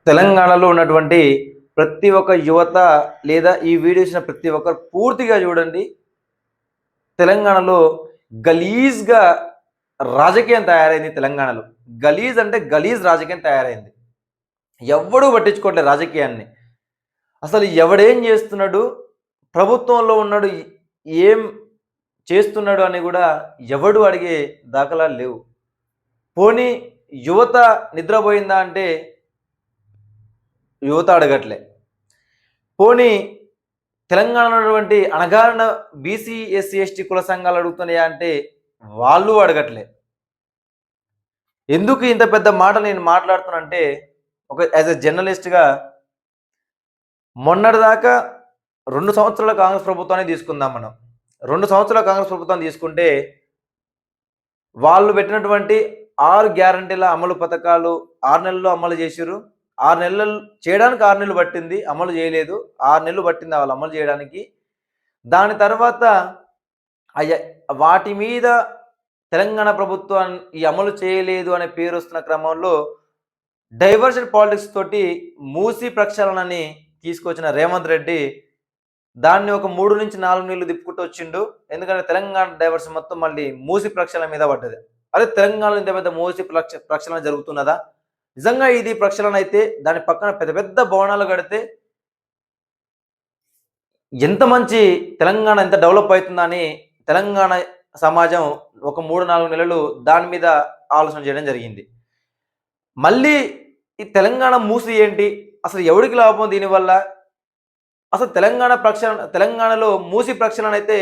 తెలంగాణలో ఉన్నటువంటి ప్రతి ఒక్క యువత లేదా ఈ వీడియో చూసిన ప్రతి ఒక్కరు పూర్తిగా చూడండి. తెలంగాణలో గలీజ్‌గా రాజకీయం తయారైంది తెలంగాణలో. గలీజ్ అంటే గలీజ్ రాజకీయం తయారైంది. ఎవ్వడూ పట్టించుకోవట్లేదు రాజకీయాన్ని. అసలు ఎవడేం చేస్తున్నాడు? ప్రభుత్వంలో ఉన్నాడు ఏం చేస్తున్నాడు అని కూడా ఎవడు అడిగే దాఖలాలు లేవు. పోనీ యువత నిద్రపోయిందా అంటే యువత అడగట్లే. పోనీ తెలంగాణలో ఉన్నటువంటి అణగారిన బీసీ, ఎస్సీ, ఎస్టీ కుల సంఘాలు అడుగుతున్నాయా అంటే వాళ్ళు అడగట్లే. ఎందుకు ఇంత పెద్ద మాట నేను మాట్లాడుతున్నానంటే యాజ్ ఎ జర్నలిస్ట్‌గా మొన్నటిదాకా 2 సంవత్సరాల కాంగ్రెస్ ప్రభుత్వాన్ని తీసుకుందాం మనం. 2 సంవత్సరాల కాంగ్రెస్ ప్రభుత్వాన్ని తీసుకుంటే వాళ్ళు పెట్టినటువంటి 6 గ్యారంటీల అమలు పథకాలు 6 నెలల్లో అమలు చేసిర్రు. 6 నెలలు చేయడానికి 6 నెలలు పట్టింది. అమలు చేయలేదు. 6 నెలలు పట్టింది వాళ్ళు అమలు చేయడానికి. దాని తర్వాత వాటి మీద తెలంగాణ ప్రభుత్వం ఈ అమలు చేయలేదు అనే పేరొస్తున్న క్రమంలో డైవర్షన్ పాలిటిక్స్ తోటి మూసీ ప్రక్షాళనని తీసుకొచ్చిన రేవంత్ రెడ్డి దాన్ని ఒక 3-4 నెలలు తిప్పుకుంటూ వచ్చిండు. ఎందుకంటే తెలంగాణ డైవర్షన్ మొత్తం మళ్ళీ మూసీ ప్రక్షాళన మీద పడ్డది. అదే తెలంగాణలో ఇంత పెద్ద మూసీ ప్రక్షాళన జరుగుతున్నదా? నిజంగా ఇది ప్రక్షాళన అయితే దాని పక్కన పెద్ద పెద్ద భవనాలు కడితే ఎంత మంచి తెలంగాణ ఎంత డెవలప్ అవుతుందని తెలంగాణ సమాజం ఒక 3-4 నెలలు దాని మీద ఆలోచన చేయడం జరిగింది. మళ్ళీ ఈ తెలంగాణ మూసి ఏంటి? అసలు ఎవడికి లాభం దీనివల్ల? అసలు తెలంగాణలో మూసి ప్రక్షాళన అయితే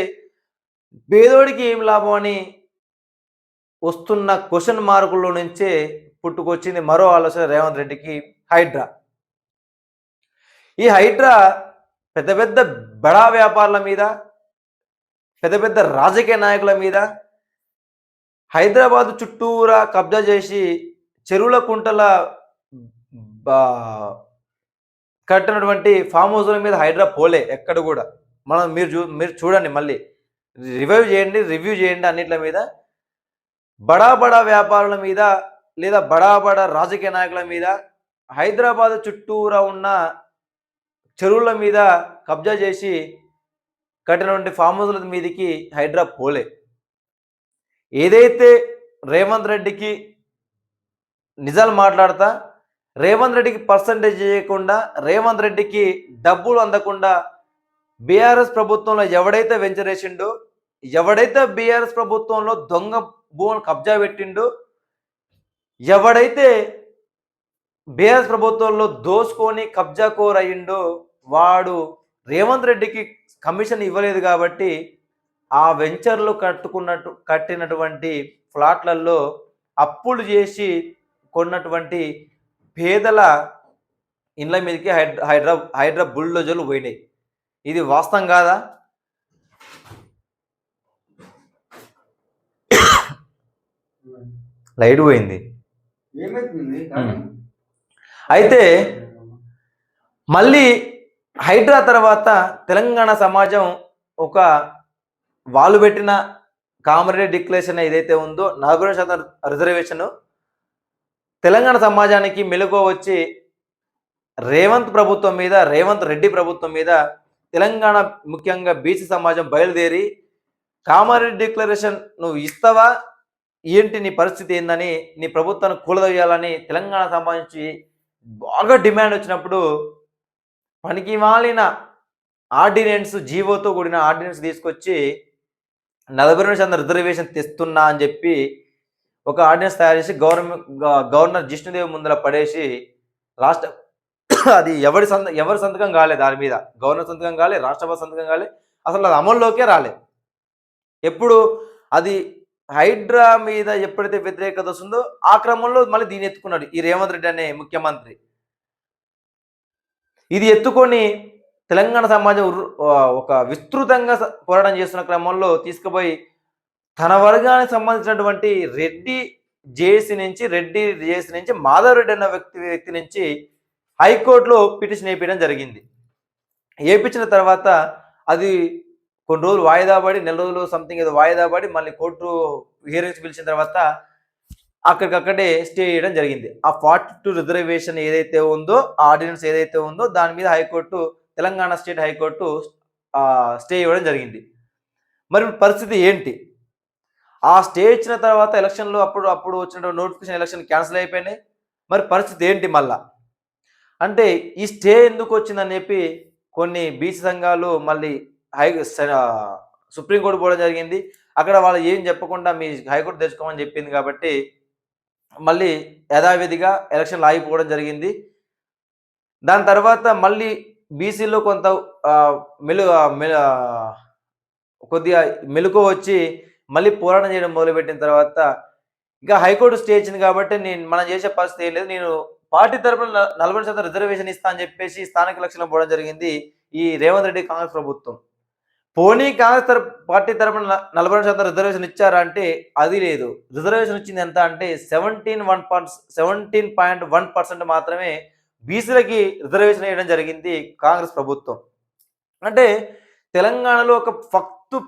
పేదోడికి ఏం లాభం అని వస్తున్న క్వశ్చన్ మార్కుల్లో నుంచే పుట్టుకొచ్చింది మరో ఆలోచన రేవంత్ రెడ్డికి హైడ్రా. ఈ హైడ్రా పెద్ద పెద్ద బడా వ్యాపారుల మీద, పెద్ద పెద్ద రాజకీయ నాయకుల మీద హైదరాబాద్ చుట్టూరా కబ్జా చేసి చెరువుల కుంటల కట్టినటువంటి ఫామ్ హౌస్ల మీద హైడ్రా పోలే ఎక్కడ కూడా. మీరు చూడండి, మళ్ళీ రివ్యూ చేయండి అన్నిట్ల మీద. బడా బడా వ్యాపారుల మీద లేదా బడా బడా రాజకీయ నాయకుల మీద హైదరాబాద్ చుట్టూరా ఉన్న చెరువుల మీద కబ్జా చేసి కట్టినటువంటి ఫామ్ హౌస్ల మీదకి హైడ్రా పోలే. ఏదైతే రేవంత్ రెడ్డికి నిజాలు మాట్లాడతా రేవంత్ రెడ్డికి పర్సంటేజ్ చేయకుండా, రేవంత్ రెడ్డికి డబ్బులు అందకుండా బీఆర్ఎస్ ప్రభుత్వంలో ఎవడైతే వెంచర్ వేసిండో, ఎవడైతే బీఆర్ఎస్ ప్రభుత్వంలో దొంగ భూములు కబ్జా పెట్టిండో, ఎవడైతే బీఆర్ఎస్ ప్రభుత్వంలో దోసుకొని కబ్జా కోర్ అయ్యిండో వాడు రేవంత్ రెడ్డికి కమిషన్ ఇవ్వలేదు కాబట్టి ఆ వెంచర్లు కట్టినటువంటి ఫ్లాట్లలో అప్పులు చేసి కొన్నటువంటి పేదల ఇండ్ల మీదకి హైడ్రా బుల్డోజర్లు పోయినాయి. ఇది వాస్తవం కాదా? లైట్ పోయింది. అయితే మళ్ళీ హైడ్రా తర్వాత తెలంగాణ సమాజం ఒక వాళ్ళు పెట్టిన కామరెడ్డి డిక్లరేషన్ ఏదైతే ఉందో 40% రిజర్వేషన్ తెలంగాణ సమాజానికి మెలుగు వచ్చి రేవంత్ రెడ్డి ప్రభుత్వం మీద తెలంగాణ ముఖ్యంగా బీసీ సమాజం బయలుదేరి కామారెడ్డి డిక్లరేషన్ నువ్వు ఇస్తావా ఏంటి, నీ పరిస్థితి ఏందని, నీ ప్రభుత్వాన్ని కూలదొయ్యాలని తెలంగాణ సంబంధించి బాగా డిమాండ్ వచ్చినప్పుడు పనికి మాలిన ఆర్డినెన్స్, జీవోతో కూడిన ఆర్డినెన్స్ తీసుకొచ్చి 40% రిజర్వేషన్ తెస్తున్నా అని చెప్పి ఒక ఆర్డినెన్స్ తయారు చేసి గవర్నర్ జిష్ణుదేవ్ ముందర పడేసి రాష్ట్ర అది ఎవరి సంతకం కాలేదు. దాని మీద గవర్నర్ సంతకం కాలే, రాష్ట్రపతి సంతకం కాలే, అసలు అది అమల్లోకే రాలే. ఎప్పుడు అది హైడ్రా మీద ఎప్పుడైతే వ్యతిరేకత వస్తుందో ఆ క్రమంలో మళ్ళీ దీన్ని ఎత్తుకున్నాడు ఈ రేవంత్ రెడ్డి అనే ముఖ్యమంత్రి. ఇది ఎత్తుకొని తెలంగాణ సమాజం ఒక విస్తృతంగా పోరాటం చేస్తున్న క్రమంలో తీసుకుపోయి తన వర్గానికి సంబంధించినటువంటి రెడ్డి జేఏసీ నుంచి మాధవ్ రెడ్డి అన్న వ్యక్తి నుంచి హైకోర్టులో పిటిషన్ వేయించడం జరిగింది. వేయించిన తర్వాత అది కొన్ని రోజులు వాయిదా పడి, నెల రోజులు సంథింగ్ ఏదో వాయిదా పడి మళ్ళీ కోర్టు హియరింగ్స్ పిలిచిన తర్వాత అక్కడికక్కడే స్టే చేయడం జరిగింది. ఆ 42 రిజర్వేషన్ ఏదైతే ఉందో, ఆ ఆర్డినెన్స్ ఏదైతే ఉందో దాని మీద high court, Telangana state high court stay ఇవ్వడం జరిగింది. మరి పరిస్థితి ఏంటి? ఆ స్టే ఇచ్చిన తర్వాత ఎలక్షన్‌లో అప్పుడు అప్పుడు వచ్చిన నోటిఫికేషన్ ఎలక్షన్ క్యాన్సిల్ అయిపోయినాయి. మరి పరిస్థితి ఏంటి మళ్ళా? అంటే ఈ స్టే ఎందుకొచ్చిందని చెప్పి కొన్ని బీసీ సంఘాలు మళ్ళీ హై స సుప్రీం కోర్ట్ పోవడం జరిగింది. అక్కడ వాళ్ళు ఏం చెప్పకుండా మీ హైకోర్టు తెచ్చుకోమని చెప్పింది కాబట్టి మళ్ళీ యథావిధిగా ఎలక్షన్‌లు ఆగిపోవడం జరిగింది. దాని తర్వాత మళ్ళీ బీసీలో కొంత ఆహ్, మెలు ఆహ్, మె ఆహ్, కొద్దిగా మెలుకువ వచ్చి మళ్ళీ పోరాటం చేయడం మొదలుపెట్టిన తర్వాత ఇక హైకోర్టు స్టే ఇచ్చింది కాబట్టి మనం చేసే పరిస్థితి ఏం లేదు. నేను పార్టీ తరపున 40% రిజర్వేషన్ ఇస్తా అని చెప్పేసి స్థానిక ఎలక్షన్‌లో పోవడం జరిగింది. ఈ రేవంత్ రెడ్డి కాంగ్రెస్ ప్రభుత్వం. పోనీ కాంగ్రెస్ పార్టీ తరపున 42% రిజర్వేషన్ ఇచ్చారా అంటే అది లేదు. రిజర్వేషన్ ఇచ్చింది ఎంత అంటే 17.1% మాత్రమే బీసీలకి రిజర్వేషన్ ఇవ్వడం జరిగింది కాంగ్రెస్ ప్రభుత్వం. అంటే తెలంగాణలో ఒక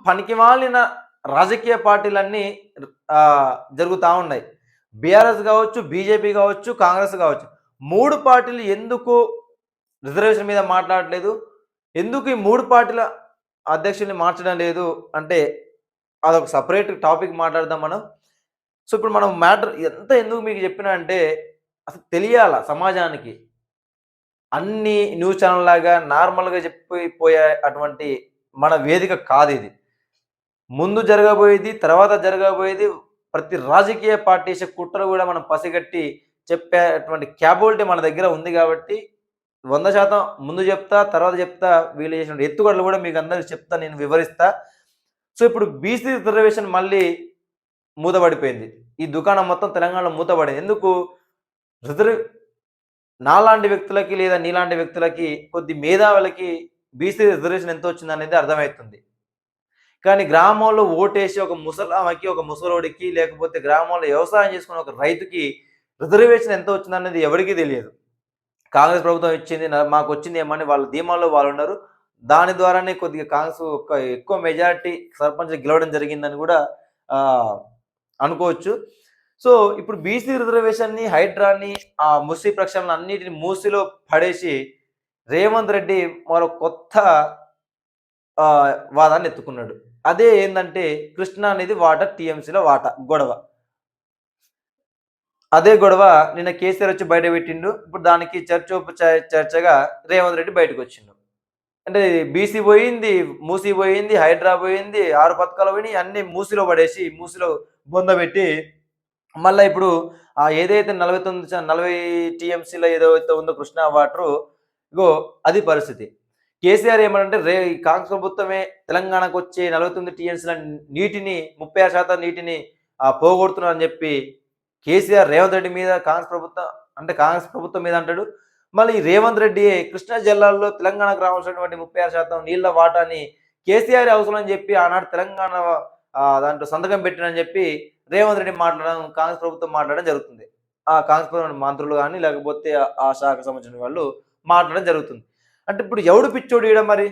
పనికిమాలిన రాజకీయ పార్టీలన్నీ జరుగుతా ఉన్నాయి. బీఆర్ఎస్ గావచ్చు, బీజేపీ గావచ్చు, కాంగ్రెస్ గావచ్చు. 3 పార్టీలు ఎందుకు రిజర్వేషన్ మీద మాట్లాడట్లేదు? ఎందుకు ఈ 3 పార్టీల అధ్యక్షుడిని మార్చడం లేదు అంటే అదొక సెపరేట్ టాపిక్ మాట్లాడదాం మనం. సో, ఇప్పుడు మనం మ్యాటర్ ఎందుకు మీకు చెప్పినా అంటే అసలు తెలియాల సమాజానికి. అన్ని న్యూస్ ఛానెల్ లాగా నార్మల్‌గా చెప్పిపోయే అటువంటి మన వేదిక కాదిది. ముందు జరగబోయేది, తర్వాత జరగబోయేది ప్రతి రాజకీయ పార్టీ చేసే కుట్రలు గూడా మనం పసిగట్టి చెప్పేటువంటి క్యాపబిలిటీ మన దగ్గర ఉంది గాబట్టి 100% ముందు జెప్తా, తర్వాత జెప్తా. వీళ్ళు చేసిన ఎత్తుగడలు గూడా మీకందరికి చెప్తా, నేను వివరిస్తా. సో, ఇప్పుడు బీసీ రిజర్వేషన్ మళ్ళీ మూతబడిపోయింది. ఈ దుకాణం మొత్తం తెలంగాణలో మూతబడింది. ఎందుకు? రిజర్వ్ నాలాంటి వ్యక్తులకి లేదా నీలాంటి వ్యక్తులకి కొద్ది మేధావులకి బీసీ రిజర్వేషన్ ఎంతొచ్చిందనేది అర్థమైతుంది. కానీ గ్రామంలో ఓటేసి ఒక ముసలామెకి, ఒక ముసలోడికి లేకపోతే గ్రామంలో వ్యవసాయం చేసుకునే ఒక రైతుకి రిజర్వేషన్ ఎంత వచ్చిందనేది ఎవరికీ తెలియదు. కాంగ్రెస్ ప్రభుత్వం ఇచ్చింది మాకొచ్చింది ఏమని వాళ్ళ ధీమాలో వాళ్ళున్నారు. దాని ద్వారానే కొద్దిగా కాంగ్రెస్ ఎక్కువ మెజారిటీ సర్పంచ్ గెలవడం జరిగిందని గూడా ఆహ్, అనుకోవచ్చు. సో, ఇప్పుడు బీసీ రిజర్వేషన్‌ని, హైడ్రాని, ముస్లిం ప్రక్షాళనన్నిటిని మూసిలో పడేసి రేవంత్ రెడ్డి మరో కొత్త వాదాన్ని ఎత్తుకున్నాడు. అదే ఏందంటే కృష్ణా అనేది వాటా టీఎంసీలో వాటా గొడవ. అదే గొడవ నిన్న కేసీఆర్ వచ్చి బయట పెట్టిండు. ఇప్పుడు దానికి చర్చగా రేవంత్ రెడ్డి బయటకొచ్చిండు. అంటే బీసీ పోయింది, మూసీ పోయింది, హైడ్రా పోయింది, 6 పథకాలు పోయినాయి. అన్నీ మూసీలో పడేసి, మూసీలో బొందబెట్టి మళ్ళా ఇప్పుడు ఏదైతే 40 టీఎంసీలో ఏదైతే ఉందో కృష్ణా వాటరు, ఇగో అది పరిస్థితి. కేసీఆర్ ఏమనంటే ఈ కాంగ్రెస్ ప్రభుత్వమే తెలంగాణకొచ్చే 49 టీఎంసీల నీటిని 36% నీటిని పోగొడుతున్నారని చెప్పి కేసీఆర్ రేవంత్ రెడ్డి మీద కాంగ్రెస్ ప్రభుత్వం మీద అంటాడు. మళ్ళీ రేవంత్ రెడ్డి కృష్ణా జిల్లాలో తెలంగాణకు రావాల్సినటువంటి 36% నీళ్ల వాటాని కేసీఆర్ అవసరం అని చెప్పి ఆనాడు తెలంగాణ దాంట్లో సంతకం పెట్టినని చెప్పి రేవంత్ రెడ్డి మాట్లాడడం, కాంగ్రెస్ ప్రభుత్వం మాట్లాడడం జరుగుతుంది. కాంగ్రెస్ ప్రభుత్వం మంత్రులు గాని, లేకపోతే ఆ శాఖకు సంబంధించిన వాళ్ళు మాట్లాడడం జరుగుతుంది. అంటే ఇప్పుడు ఎవడు పిచ్చోడు ఈడ మరి?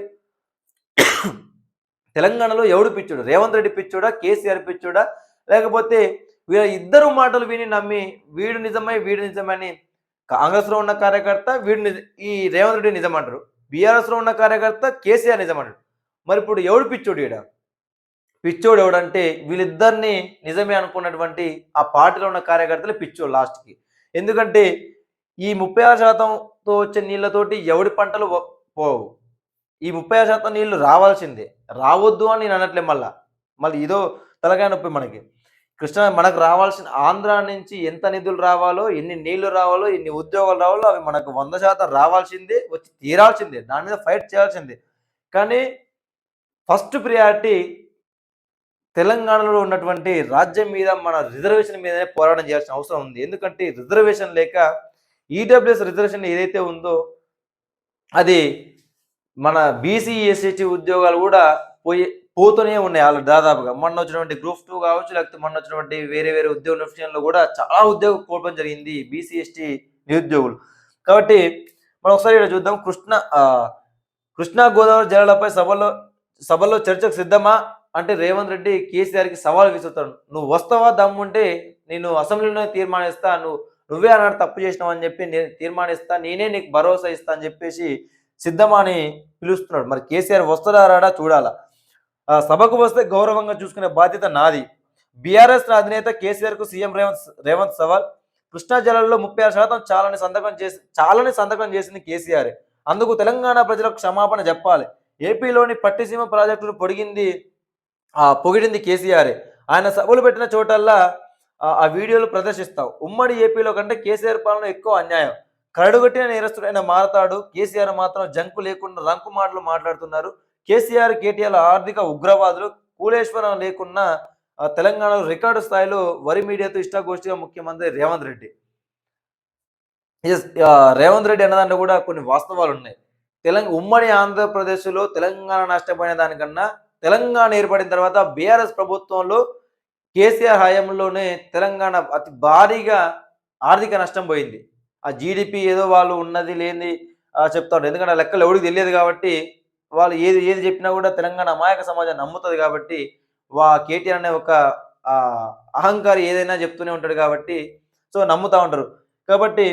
తెలంగాణలో ఎవడు పిచ్చోడు? రేవంత్ రెడ్డి పిచ్చోడా? కేసీఆర్ పిచ్చోడా? లేకపోతే వీళ్ళ ఇద్దరు మాటలు విని నమ్మి వీడు నిజమై, వీడు నిజమని కాంగ్రెస్‌లో ఉన్న కార్యకర్త ఈ రేవంత్ రెడ్డి నిజమంటారు. బీఆర్ఎస్‌లో ఉన్న కార్యకర్త కేసీఆర్ నిజమంటాడు. మరిప్పుడు ఎవడు పిచ్చోడు ఈడ? పిచ్చోడు ఎవడంటే వీళ్ళిద్దరిని నిజమే అనుకున్నటువంటి ఆ పార్టీలో ఉన్న కార్యకర్తలే పిచ్చోళ్ళు లాస్ట్‌కి. ఎందుకంటే ఈ 36%తో వచ్చే నీళ్లతోటి ఎవడి పంటలు పోవు. ఈ 36% నీళ్లు రావాల్సిందే. రావద్దు అని నేను అనట్లే మళ్ళా. మళ్ళీ ఇదో తలకాయ నొప్పి మనకి. మనకు రావాల్సిన ఆంధ్ర నుంచి ఎంత నిధులు రావాలో, ఎన్ని నీళ్లు రావాలో, ఎన్ని ఉద్యోగాలు రావాలో అవి మనకు 100% రావాల్సిందే, వచ్చి తీరాల్సిందే. దాని మీద ఫైట్ చేయాల్సిందే. కానీ ఫస్ట్ ప్రియారిటీ తెలంగాణలో ఉన్నటువంటి రాజ్యం మీద, మన రిజర్వేషన్ మీదనే పోరాటం చేయాల్సిన అవసరం ఉంది. ఎందుకంటే రిజర్వేషన్ లేక ఈడబ్ల్యూఎస్ రిజర్వేషన్ ఏదైతే ఉందో అది మన బీసీ, ఎస్సీ ఉద్యోగాలు గూడా పోతూనే ఉన్నాయి ఆల్రెడీ దాదాపుగా. మొన్న వచ్చినటువంటి గ్రూప్ 2 కావచ్చు, లేకపోతే మొన్న వచ్చినటువంటి వేరే వేరే ఉద్యోగ నోటిఫికేషన్‌లో గూడా చాలా ఉద్యోగం కోల్పోవడం జరిగింది బీసీ, ఎస్టీ నిరుద్యోగులు. కాబట్టి మనం ఒకసారి ఇక్కడ చూద్దాం. కృష్ణా గోదావరి జలాలపై సభలో చర్చకు సిద్ధమా అంటే రేవంత్ రెడ్డి కేసీఆర్‌కి సవాల్ విసురుతాడు. నువ్వు వస్తావా దమ్ముంటే నేను అసెంబ్లీలోనే తీర్మానిస్తా, నువ్వే ఆనాడు తప్పు చేసినావు అని చెప్పి నేను తీర్మానిస్తా, నేనే నీకు భరోసా ఇస్తా అని చెప్పేసి సిద్ధమా అని పిలుస్తున్నాడు. మరి కేసీఆర్ వస్తాడా రాడా చూడాల. సభకు వస్తే గౌరవంగా చూసుకునే బాధ్యత నాది. బీఆర్ఎస్ అధినేత కేసీఆర్కు సీఎం రేవంత్ సవాల్. కృష్ణా జలాల్లో 36% చాలని సంతకం చేసింది కేసీఆర్. అందుకు తెలంగాణ ప్రజలకు క్షమాపణ చెప్పాలి. ఏపీలోని పట్టిసీమ ప్రాజెక్టును పొగిడింది కేసీఆర్. ఆయన సభలు పెట్టిన చోటల్లా ఆ వీడియోలు ప్రదర్శిస్తావు. ఉమ్మడి ఏపీలో కంటే కేసీఆర్ పాలన ఎక్కువ అన్యాయం. కరడుగట్టిన నేరస్తుడైన మారతాడు. కేసీఆర్ మాత్రం జంకు లేకుండా రంకు మాటలు మాట్లాడుతున్నారు. కేసీఆర్ కేటీఆర్ ఆర్థిక ఉగ్రవాదులు. కూలేశ్వరం లేకున్నా తెలంగాణలో రికార్డు స్థాయిలో వరి మీడియాతో ఇష్టాగోష్ఠిగా ముఖ్యమంత్రి రేవంత్ రెడ్డి. రేవంత్ రెడ్డి అన్నదాంట్లో కూడా కొన్ని వాస్తవాలు ఉన్నాయి. ఉమ్మడి ఆంధ్రప్రదేశ్లో తెలంగాణ నష్టపోయిన దానికన్నా తెలంగాణ ఏర్పడిన తర్వాత బీఆర్ఎస్ ప్రభుత్వంలో కేసీఆర్ హయాంలోనే తెలంగాణ అతి భారీగా ఆర్థిక నష్టం పోయింది. ఆ జీడిపి ఏదో వాళ్ళు ఉన్నది లేని చెప్తాడు. ఎందుకంటే లెక్కలు ఎవరికి తెలియదు కాబట్టి వాళ్ళు ఏది ఏది చెప్పినా కూడా తెలంగాణ అమాయక సమాజం నమ్ముతుంది కాబట్టి కేటీఆర్ అనే ఒక అహంకారి ఏదైనా చెప్తూనే ఉంటాడు కాబట్టి సో నమ్ముతూ ఉంటారు. కాబట్టి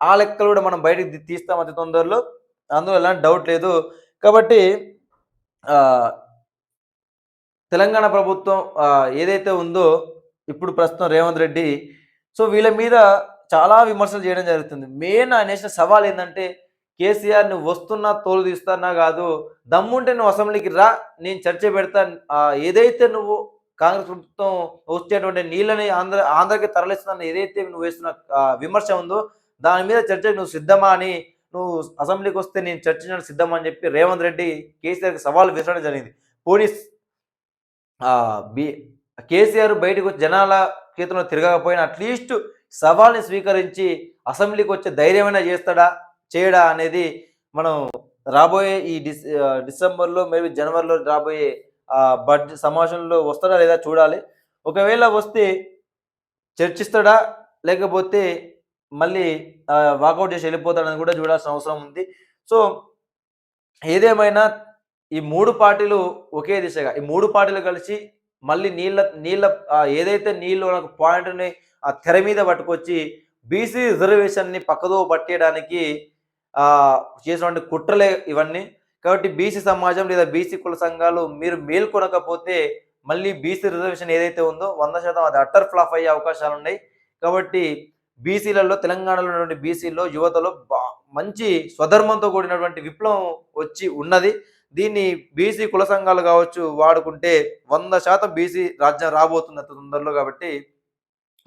ఆ లెక్కలు కూడా మనం బయటకు తీస్తాం అతి తొందరలో, అందులో ఎలాంటి డౌట్ లేదు. కాబట్టి తెలంగాణ ప్రభుత్వం ఏదైతే ఉందో ఇప్పుడు ప్రస్తుతం రేవంత్ రెడ్డి, సో వీళ్ళ మీద చాలా విమర్శలు చేయడం జరుగుతుంది. మెయిన్ ఆయన వేసిన సవాల్ ఏంటంటే కేసీఆర్ నువ్వు వస్తున్నా తోలు తీస్తున్నా కాదు, దమ్ముంటే నువ్వు అసెంబ్లీకి రా, నేను చర్చ పెడతా. ఏదైతే నువ్వు కాంగ్రెస్ ప్రభుత్వం వచ్చేటువంటి నీళ్ళని ఆంధ్రకి తరలిస్తున్నా ఏదైతే నువ్వు వేస్తున్న విమర్శ ఉందో దాని మీద చర్చకు నువ్వు సిద్ధమా అని, నువ్వు అసెంబ్లీకి వస్తే నేను చర్చించడానికి సిద్ధమా అని చెప్పి రేవంత్ రెడ్డి కేసీఆర్కి సవాల్ విసరడం జరిగింది. పోలీస్ కేసీఆర్ బయటకు వచ్చి జనాల చేతిలో తిరగకపోయినా అట్లీస్ట్ సవాల్ని స్వీకరించి అసెంబ్లీకి వచ్చే ధైర్యమైనా చేయడా అనేది మనం రాబోయే ఈ డిసెంబర్లో మేబీ జనవరిలో రాబోయే బడ్జెట్ సమావేశంలో వస్తాడా లేదా చూడాలి. ఒకవేళ వస్తే చర్చిస్తాడా లేకపోతే మళ్ళీ వాకౌట్ చేసి వెళ్ళిపోతాడని కూడా చూడాల్సిన అవసరం ఉంది. సో ఏదేమైనా ఈ 3 పార్టీలు ఒకే దిశగా, ఈ 3 పార్టీలు కలిసి మళ్ళీ నీళ్ళ ఏదైతే నీళ్ళు పాయింట్ని ఆ తెర మీద పట్టుకొచ్చి బీసీ రిజర్వేషన్ని పక్కదో పట్టేయడానికి చేసినటువంటి కుట్రలే ఇవన్నీ. కాబట్టి బీసీ సమాజం లేదా బీసీ కుల సంఘాలు మీరు మేల్కొనకపోతే మళ్ళీ బీసీ రిజర్వేషన్ ఏదైతే ఉందో 100% అది అట్టర్ ఫ్లాప్ అయ్యే అవకాశాలు ఉన్నాయి. కాబట్టి బీసీలలో, తెలంగాణలో ఉన్నటువంటి బీసీలో యువతలో మంచి స్వధర్మంతో కూడినటువంటి విప్లవం వచ్చి ఉన్నది. దీన్ని బీసీ కుల సంఘాలు కావచ్చు వాడుకుంటే 100% బీసీ రాజ్యం రాబోతుంది అంత తొందరలో. కాబట్టి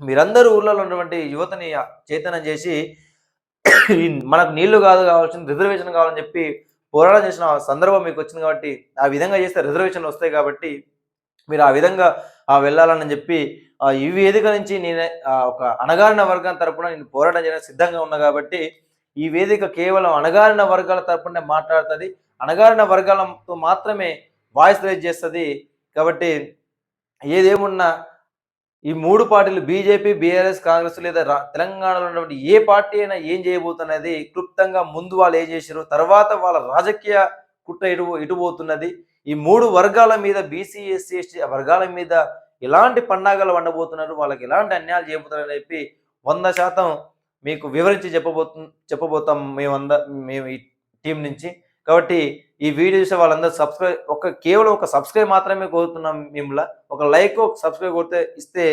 మీరందరూ ఊర్లలో ఉన్నటువంటి యువతని చైతన్యం చేసి మనకు నీళ్లు కావాల్సింది రిజర్వేషన్ కావాలని చెప్పి పోరాటం చేసిన సందర్భం మీకు వచ్చింది. కాబట్టి ఆ విధంగా చేస్తే రిజర్వేషన్లు వస్తాయి. కాబట్టి మీరు ఆ విధంగా వెళ్ళాలని చెప్పి ఈ వేదిక నుంచి నేనే ఒక అణగారిన వర్గం తరపున నేను పోరాటం చేయడానికి సిద్ధంగా ఉన్నా. కాబట్టి ఈ వేదిక కేవలం అణగారిన వర్గాల తరపునే మాట్లాడుతుంది, అణగారిన వర్గాలతో మాత్రమే వాయిస్ రైజ్ చేస్తుంది. కాబట్టి ఏదేమున్నా ఈ 3 పార్టీలు బీజేపీ, బీఆర్ఎస్, కాంగ్రెస్ లేదా తెలంగాణలో ఉన్నటువంటి ఏ పార్టీ అయినా ఏం చేయబోతున్నది క్లుప్తంగా ముందు వాళ్ళు ఏం చేశారు, తర్వాత వాళ్ళ రాజకీయ కుట్ర ఇటు పోతున్నది, ఈ 3 వర్గాల మీద బీసీ, ఎస్సీ, ఎస్టీ వర్గాల మీద ఎలాంటి పన్నాగాలు వండబోతున్నారు, వాళ్ళకి ఎలాంటి అన్యాయాలు చేయబోతున్నారు అని చెప్పి 100% మీకు వివరించి చెప్పబోతాం మేము ఈ టీం నుంచి. కాబట్టి ఈ వీడియో చూసే వాళ్ళందరూ కేవలం ఒక సబ్స్క్రైబ్ మాత్రమే కోరుతున్నాం. మిమ్మల్ని ఒక లైక్, ఒక సబ్స్క్రైబ్ ఇస్తే